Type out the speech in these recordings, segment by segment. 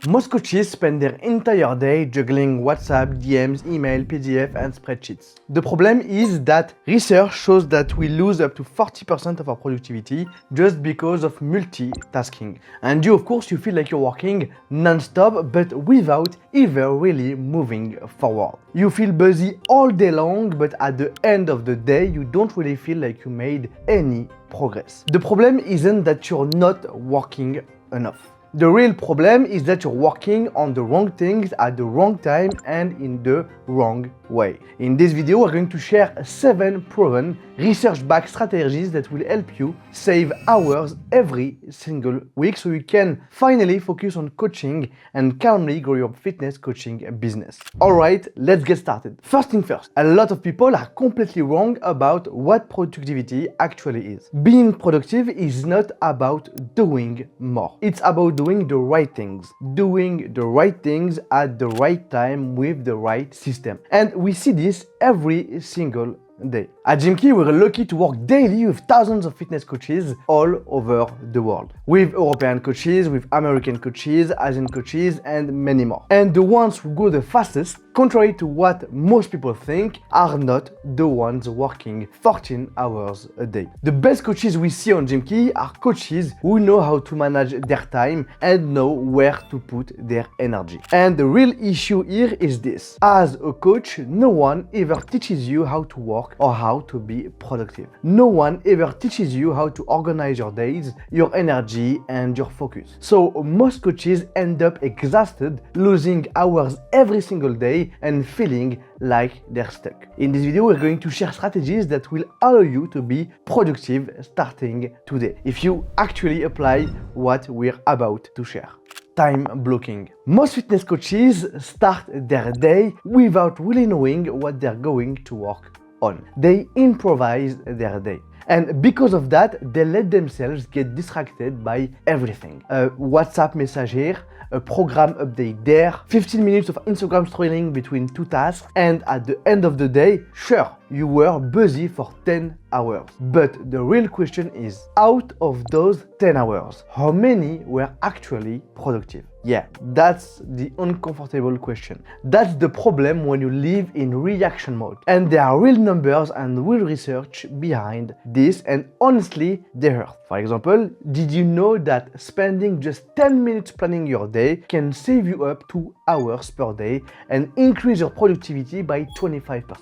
Most coaches spend their entire day juggling WhatsApp, DMs, email, PDF, and spreadsheets. The problem is that research shows that we lose up to 40% of our productivity just because of multitasking. And you, of course, you feel like you're working non-stop, but without ever really moving forward. You feel busy all day long, but at the end of the day, you don't really feel like you made any progress. The problem isn't that you're not working enough. The real problem is that you're working on the wrong things at the wrong time and in the wrong way. In this video, we're going to share 7 proven, research-backed strategies that will help you save hours every single week so you can finally focus on coaching and calmly grow your fitness coaching business. Alright, let's get started. First thing first, a lot of people are completely wrong about what productivity actually is. Being productive is not about doing more. It's about doing the right things. Doing the right things at the right time with the right system. And we see this every single day. At Gymkee, we're lucky to work daily with thousands of fitness coaches all over the world. With European coaches, with American coaches, Asian coaches, and many more. And the ones who go the fastest, contrary to what most people think, are not the ones working 14 hours a day. The best coaches we see on Gymkee are coaches who know how to manage their time and know where to put their energy. And the real issue here is this. As a coach, no one ever teaches you how to work or how to be productive. No one ever teaches you how to organize your days, your energy, and your focus. So most coaches end up exhausted, losing hours every single day and feeling like they're stuck. In this video, we're going to share strategies that will allow you to be productive starting today, if you actually apply what we're about to share. Time blocking. Most fitness coaches start their day without really knowing what they're going to work on. They improvise their day. And because of that, they let themselves get distracted by everything. A WhatsApp message here, a program update there, 15 minutes of Instagram scrolling between 2 tasks, and at the end of the day, sure, you were busy for 10 hours. But the real question is, out of those 10 hours, how many were actually productive? Yeah, that's the uncomfortable question. That's the problem when you live in reaction mode. And there are real numbers and real research behind this, and honestly, they hurt. For example, did you know that spending just 10 minutes planning your day can save you up to 2 hours per day and increase your productivity by 25%?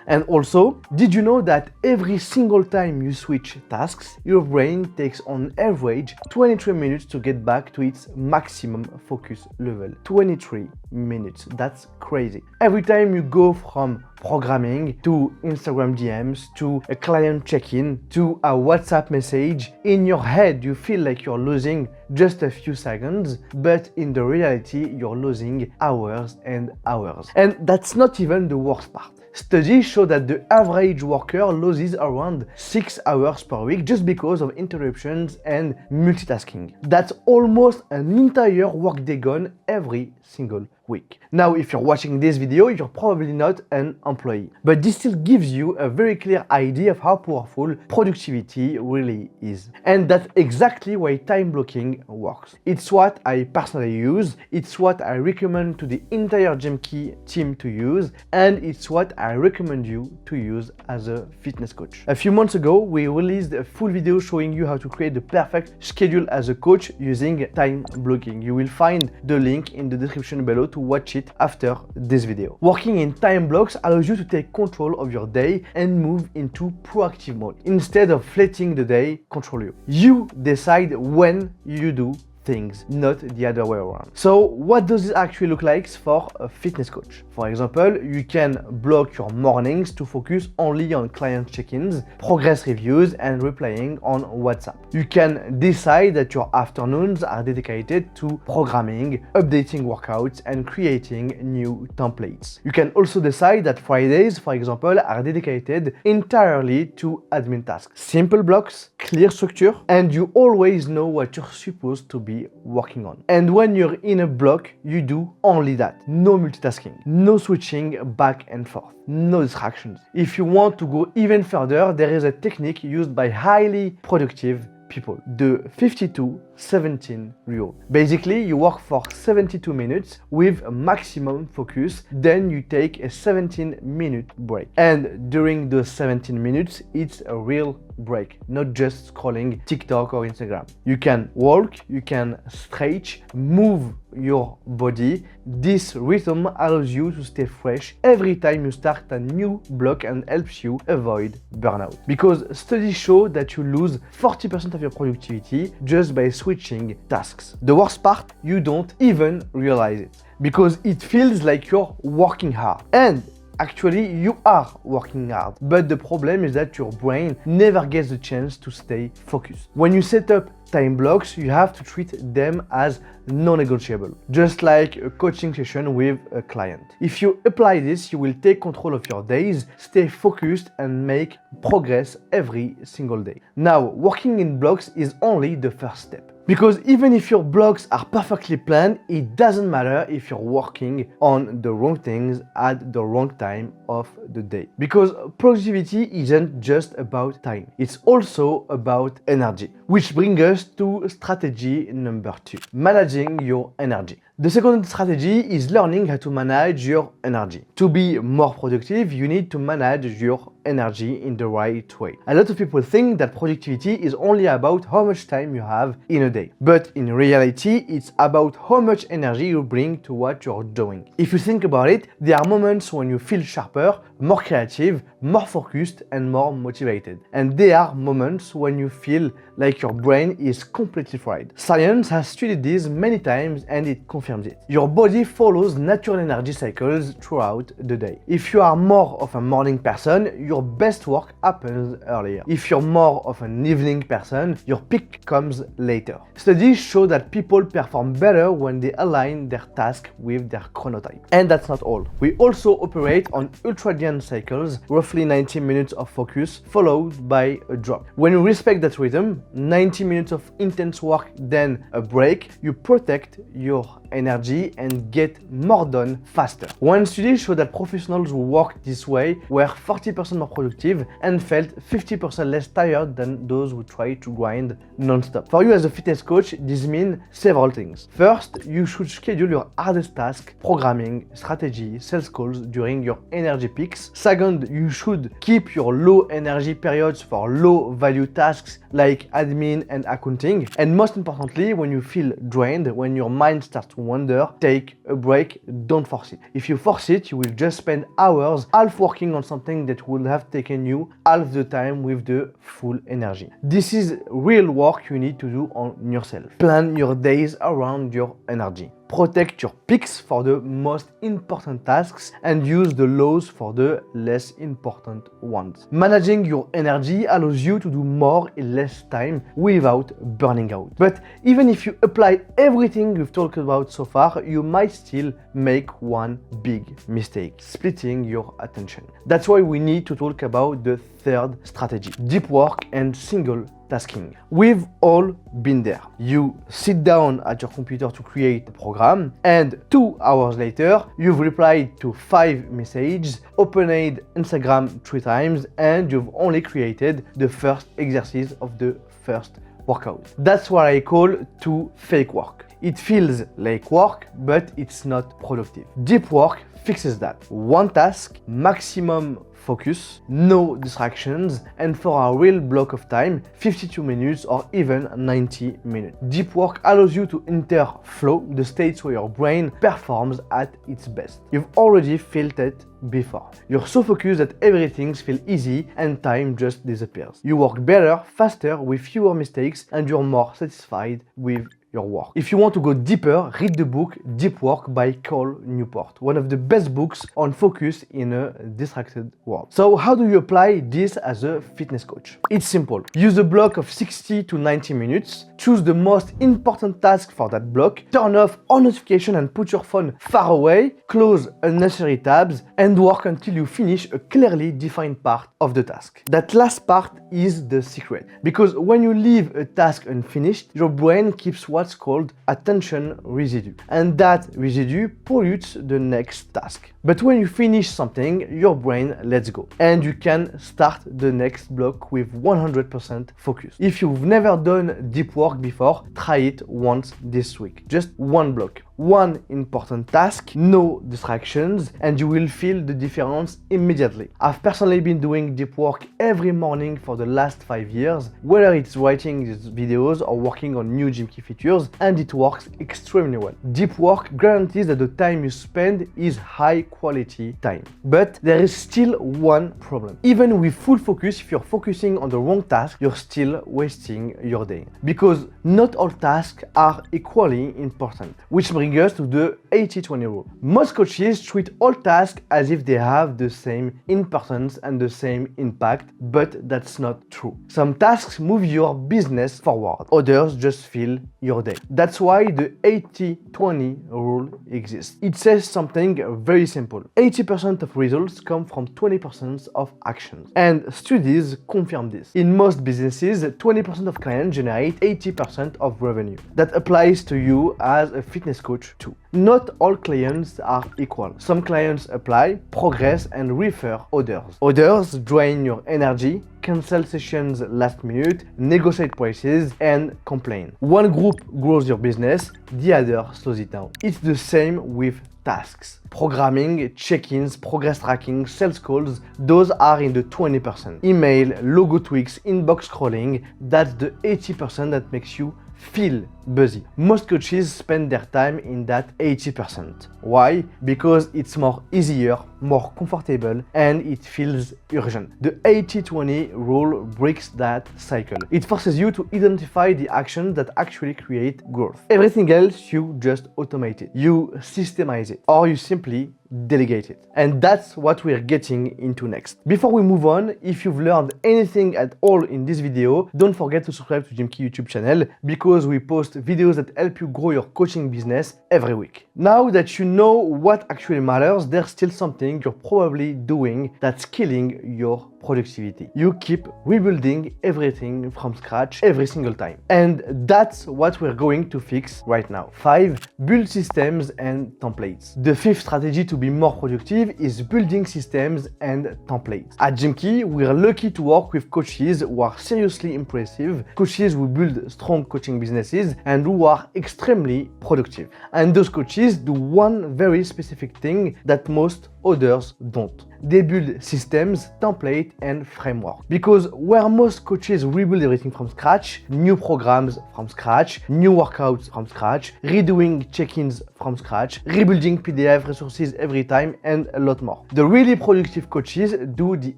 And also, did you know that every single time you switch tasks, your brain takes on average 23 minutes to get back to its maximum focus level? 23 minutes, that's crazy. Every time you go from programming to Instagram DMs to a client check-in to a WhatsApp message, in your head you feel like you're losing just a few seconds, but in the reality you're losing hours and hours. And that's not even the worst part. Studies show that the average worker loses around 6 hours per week just because of interruptions and multitasking. That's almost an entire workday gone every single week. Now, if you're watching this video, you're probably not an employee, but this still gives you a very clear idea of how powerful productivity really is. And that's exactly why time blocking works. It's what I personally use, it's what I recommend to the entire Gymkee team to use, and it's what I recommend you to use as a fitness coach. A few months ago, we released a full video showing you how to create the perfect schedule as a coach using time blocking. You will find the link in the description below to watch it after this video. Working in time blocks allows you to take control of your day and move into proactive mode instead of letting the day control you. You decide when you do things, not the other way around. So what does it actually look like for a fitness coach? For example, you can block your mornings to focus only on client check-ins, progress reviews, and replying on WhatsApp. You can decide that your afternoons are dedicated to programming, updating workouts, and creating new templates. You can also decide that Fridays, for example, are dedicated entirely to admin tasks. Simple blocks, clear structure, and you always know what you're supposed to be working on. And when you're in a block, you do only that. No multitasking, no switching back and forth, no distractions. If you want to go even further, there is a technique used by highly productive people, the 52-17 rule. Basically, you work for 72 minutes with a maximum focus, then you take a 17-minute break. And during those 17 minutes, it's a real break, not just scrolling TikTok or Instagram. You can walk, you can stretch, move your body. This rhythm allows you to stay fresh every time you start a new block and helps you avoid burnout. Because studies show that you lose 40% of your productivity just by switching tasks. The worst part, you don't even realize it because it feels like you're working hard. And actually, you are working hard, but the problem is that your brain never gets the chance to stay focused. When you set up time blocks, you have to treat them as non-negotiable, just like a coaching session with a client. If you apply this, you will take control of your days, stay focused, and make progress every single day. Now, working in blocks is only the first step. Because even if your blocks are perfectly planned, it doesn't matter if you're working on the wrong things at the wrong time of the day. Because productivity isn't just about time, it's also about energy. Which brings us to strategy number 2, managing your energy. The second strategy is learning how to manage your energy. To be more productive, you need to manage your energy in the right way. A lot of people think that productivity is only about how much time you have in a day. But in reality, it's about how much energy you bring to what you're doing. If you think about it, there are moments when you feel sharper, more creative, more focused, and more motivated. And there are moments when you feel like your brain is completely fried. Science has studied this many times and it confirms it. Your body follows natural energy cycles throughout the day. If you are more of a morning person, your best work happens earlier. If you're more of an evening person, your peak comes later. Studies show that people perform better when they align their task with their chronotype. And that's not all. We also operate on ultradian cycles, roughly 90 minutes of focus, followed by a drop. When you respect that rhythm, 90 minutes of intense work, then a break, you protect your energy and get more done faster. One study showed that professionals who worked this way were 40% more productive and felt 50% less tired than those who tried to grind non-stop. For you as a fitness coach, this means several things. First, you should schedule your hardest task, programming, strategy, sales calls during your energy peaks. Second, you should keep your low energy periods for low value tasks like admin and accounting. And most importantly, when you feel drained, when your mind starts to wander, take a break, don't force it. If you force it, you will just spend hours half working on something that would have taken you half the time with the full energy. This is real work you need to do on yourself. Plan your days around your energy. Protect your peaks for the most important tasks and use the lows for the less important ones. Managing your energy allows you to do more in less time without burning out. But even if you apply everything we've talked about so far, you might still make one big mistake: splitting your attention. That's why we need to talk about the third strategy: deep work and single tasking. We've all been there. You sit down at your computer to create a program, and 2 hours later, you've replied to 5 messages, opened Instagram 3 times, and you've only created the first exercise of the first workout. That's what I call to fake work. It feels like work, but it's not productive. Deep work fixes that. One task, maximum focus, no distractions, and for a real block of time, 52 minutes or even 90 minutes. Deep work allows you to enter flow, the states where your brain performs at its best. You've already felt it before. You're so focused that everything feels easy and time just disappears. You work better, faster, with fewer mistakes, and you're more satisfied with your work. If you want to go deeper, read the book Deep Work by Cal Newport, one of the best books on focus in a distracted world. So how do you apply this as a fitness coach? It's simple. Use a block of 60 to 90 minutes, choose the most important task for that block, turn off all notifications and put your phone far away, close unnecessary tabs, and work until you finish a clearly defined part of the task. That last part is the secret, because when you leave a task unfinished, your brain keeps what's what's called attention residue. And that residue pollutes the next task. But when you finish something, your brain lets go. And you can start the next block with 100% focus. If you've never done deep work before, try it once this week. Just one block. One important task, no distractions, and you will feel the difference immediately. I've personally been doing deep work every morning for the last 5 years, whether it's writing these videos or working on new Gymkee features, and it works extremely well. Deep work guarantees that the time you spend is high quality time. But there is still one problem. Even with full focus, if you're focusing on the wrong task, you're still wasting your day. Because not all tasks are equally important, which brings us to the 80-20 rule. Most coaches treat all tasks as if they have the same importance and the same impact, but that's not true. Some tasks move your business forward, others just fill your day. That's why the 80-20 rule exists. It says something very simple. 80% of results come from 20% of actions. And studies confirm this. In most businesses, 20% of clients generate 80% of revenue. That applies to you as a fitness coach too. Not all clients are equal. Some clients apply, progress, and refer others. Others drain your energy, cancel sessions last minute, negotiate prices, and complain. One group grows your business, the other slows it down. It's the same with tasks. Programming, check-ins, progress tracking, sales calls, those are in the 20%. Email, logo tweaks, inbox scrolling, that's the 80% that makes you feel busy. Most coaches spend their time in that 80%. Why? Because it's more easier, more comfortable, and it feels urgent. The 80-20 rule breaks that cycle. It forces you to identify the actions that actually create growth. Everything else you just automate it. You systemize it, or you simply delegate it. And that's what we're getting into next. Before we move on, if you've learned anything at all in this video, don't forget to subscribe to Gymkee YouTube channel because we post videos that help you grow your coaching business every week. Now that you know what actually matters, there's still something you're probably doing that's killing your productivity. You keep rebuilding everything from scratch every single time. And that's what we're going to fix right now. 5. Build systems and templates. The fifth strategy to be more productive is building systems and templates. At Gymkee, we're lucky to work with coaches who are seriously impressive, coaches who build strong coaching businesses and who are extremely productive. And those coaches do one very specific thing that most others don't. They build systems, templates, and framework. Because where most coaches rebuild everything from scratch, new programs from scratch, new workouts from scratch, redoing check-ins from scratch, rebuilding PDF resources every time, and a lot more. The really productive coaches do the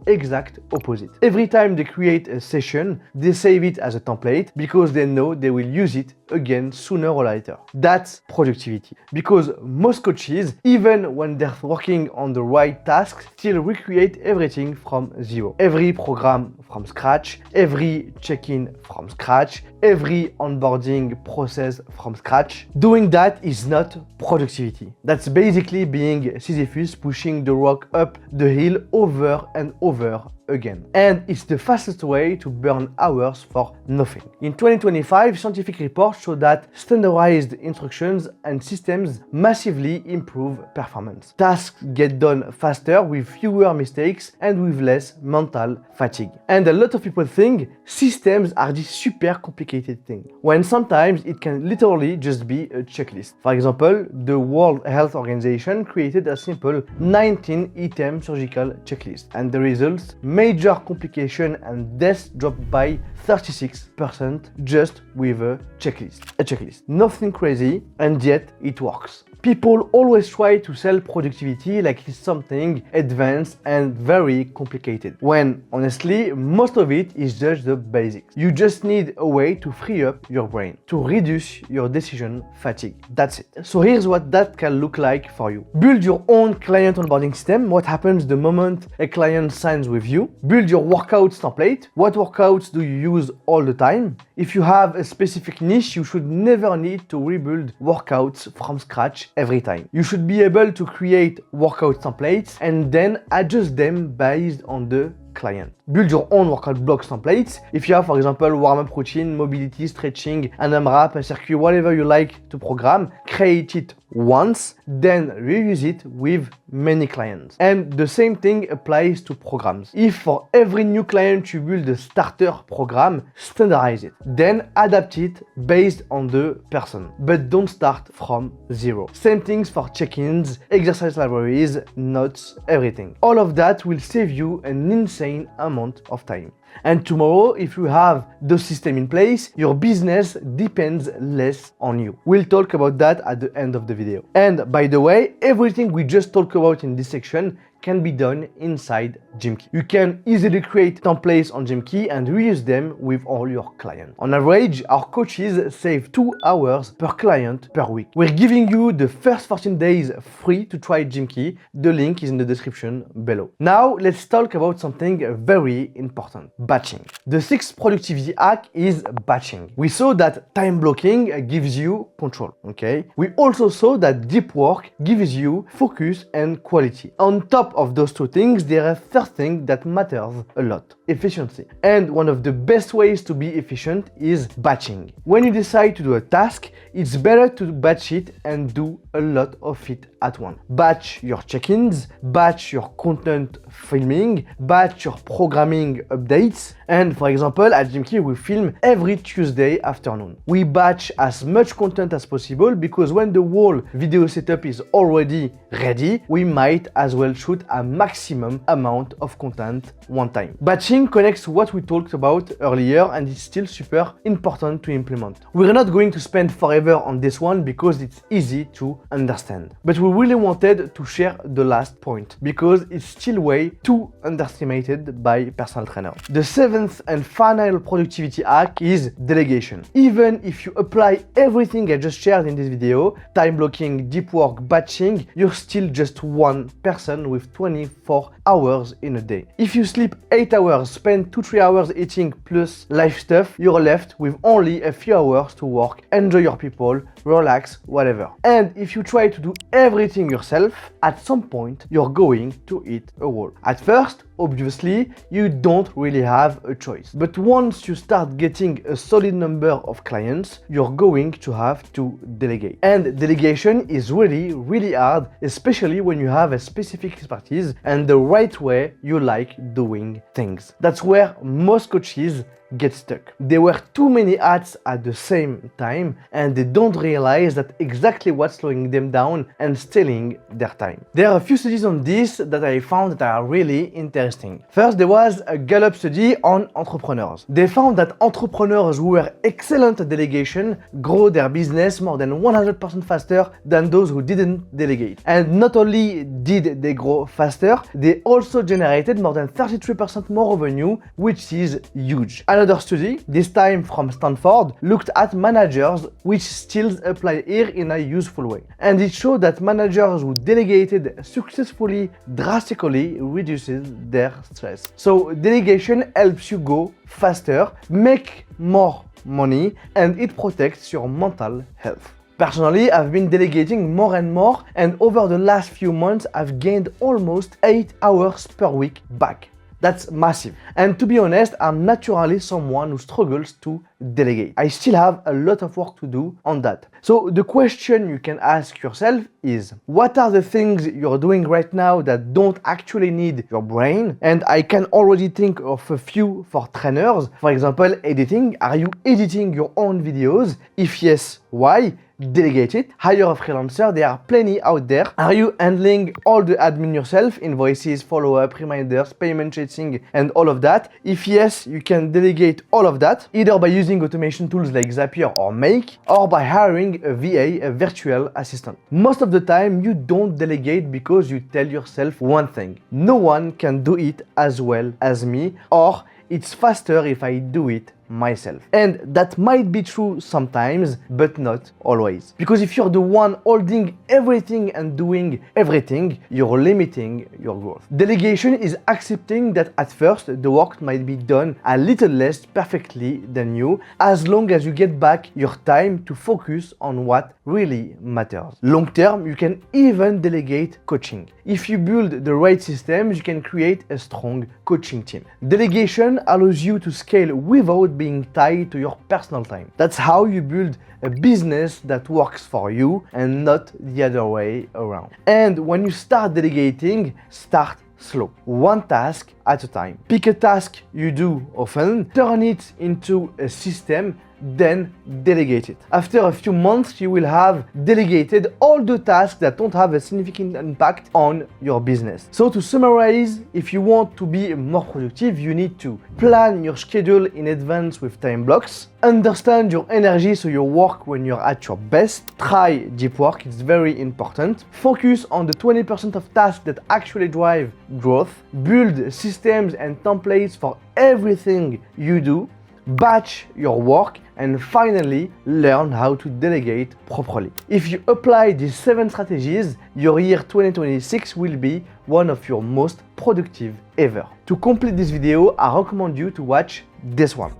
exact opposite. Every time they create a session, they save it as a template because they know they will use it again sooner or later. That's productivity. Because most coaches, even when they're working on the right tasks, still recreate everything from zero. Every program from scratch, every check-in from scratch, every onboarding process from scratch. Doing that is not productivity. That's basically being Sisyphus pushing the rock up the hill over and over again. And it's the fastest way to burn hours for nothing. In 2025, scientific reports show that standardized instructions and systems massively improve performance. Tasks get done faster with fewer mistakes and with less mental fatigue. And a lot of people think systems are this super complicated thing, when sometimes it can literally just be a checklist. For example, the World Health Organization created a simple 19-item surgical checklist, and the results: major complication and deaths dropped by 36% just with a checklist. Nothing crazy, and yet it works. People always try to sell productivity like it's something advanced and very complicated, when honestly, most of it is just the basics. You just need a way to free up your brain, to reduce your decision fatigue. That's it. So here's what that can look like for you. Build your own client onboarding system. What happens the moment a client signs with you? Build your workouts template. What workouts do you use all the time? If you have a specific niche, you should never need to rebuild workouts from scratch every time. You should be able to create workout templates and then adjust them based on the client. Build your own workout blocks templates. If you have, for example, warm-up routine, mobility, stretching, an AMRAP, a circuit, whatever you like to program, create it once, then reuse it with many clients. And the same thing applies to programs. If for every new client you build a starter program, standardize it. Then adapt it based on the person. But don't start from zero. Same things for check-ins, exercise libraries, notes, everything. All of that will save you an insane amount of time. And tomorrow, if you have the system in place, your business depends less on you. We'll talk about that at the end of the video. And by the way, everything we just talked about in this section can be done inside Gymkee. You can easily create templates on Gymkee and reuse them with all your clients. On average, our coaches save 2 hours per client per week. We're giving you the first 14 days free to try Gymkee. The link is in the description below. Now, let's talk about something very important: batching. The 6th productivity hack is batching. We saw that time blocking gives you control, okay? We also saw that deep work gives you focus and quality. On top of those two things, there are a third thing that matters a lot: efficiency. And one of the best ways to be efficient is batching. When you decide to do a task, it's better to batch it and do a lot of it at once. Batch your check-ins, batch your content filming, batch your programming updates. And for example, at Gymkee, we film every Tuesday afternoon. We batch as much content as possible because when the whole video setup is already ready, we might as well shoot a maximum amount of content one time. Batching connects what we talked about earlier and it's still super important to implement. We're not going to spend forever on this one because it's easy to understand. But we really wanted to share the last point because it's still way too underestimated by personal trainers. The 7th and final productivity hack is delegation. Even if you apply everything I just shared in this video, time blocking, deep work, batching, you're still just one person with 24 hours in a day. If you sleep 8 hours, spend 2-3 hours eating plus life stuff, you're left with only a few hours to work, enjoy your people, relax, whatever. And if you try to do everything yourself, at some point you're going to hit a wall. At first, obviously, you don't really have a choice. But once you start getting a solid number of clients, you're going to have to delegate. And delegation is really hard, especially when you have a specific expertise and the right way you like doing things. That's where most coaches get stuck. There were too many hats at the same time and they don't realize that exactly what's slowing them down and stealing their time. There are a few studies on this that I found that are really interesting. First, there was a Gallup study on entrepreneurs. They found that entrepreneurs who were excellent at delegation grow their business more than 100% faster than those who didn't delegate. And not only did they grow faster, they also generated more than 33% more revenue, which is huge. Another study, this time from Stanford, looked at managers, which still apply here in a useful way. And it showed that managers who delegated successfully drastically reduces their stress. So delegation helps you go faster, make more money, and it protects your mental health. Personally, I've been delegating more and more, and over the last few months, I've gained almost 8 hours per week back. That's massive. And to be honest, I'm naturally someone who struggles to delegate. I still have a lot of work to do on that. So the question you can ask yourself is, what are the things you're doing right now that don't actually need your brain? And I can already think of a few for trainers. For example, editing. Are you editing your own videos? If yes, why? Delegate it. Hire a freelancer. There are plenty out there. Are you handling all the admin yourself? Invoices, follow-up, reminders, payment chasing, and all of that? If yes, you can delegate all of that, either by using automation tools like Zapier or Make, or by hiring a VA, a virtual assistant. Most of the time, you don't delegate because you tell yourself one thing: no one can do it as well as me, or it's faster if I do it myself. And that might be true sometimes, but not always. Because if you're the one holding everything and doing everything, you're limiting your growth. Delegation is accepting that at first the work might be done a little less perfectly than you, as long as you get back your time to focus on what really matters. Long term, you can even delegate coaching. If you build the right systems, you can create a strong coaching team. Delegation allows you to scale without being tied to your personal time. That's how you build a business that works for you and not the other way around. And when you start delegating, start slow, one task at a time. Pick a task you do often, turn it into a system, then delegate it. After a few months, you will have delegated all the tasks that don't have a significant impact on your business. So to summarize, if you want to be more productive, you need to plan your schedule in advance with time blocks, understand your energy so you work when you're at your best, try deep work, it's very important, focus on the 20% of tasks that actually drive growth, build systems and templates for everything you do, batch your work, and finally learn how to delegate properly. If you apply these 7 strategies, your year 2026 will be one of your most productive ever. To complete this video, I recommend you to watch this one.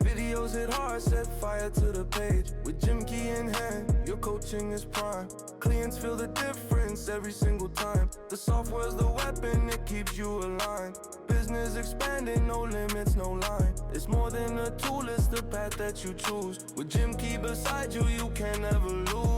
Videos hit hard, set fire to the page. With Gymkee in hand, your coaching is prime. Clients feel the difference every single time. The software's the weapon, it keeps you aligned. Business expanding, no limits, no line. It's more than a tool, it's the path that you choose. With Gymkee beside you, you can never lose.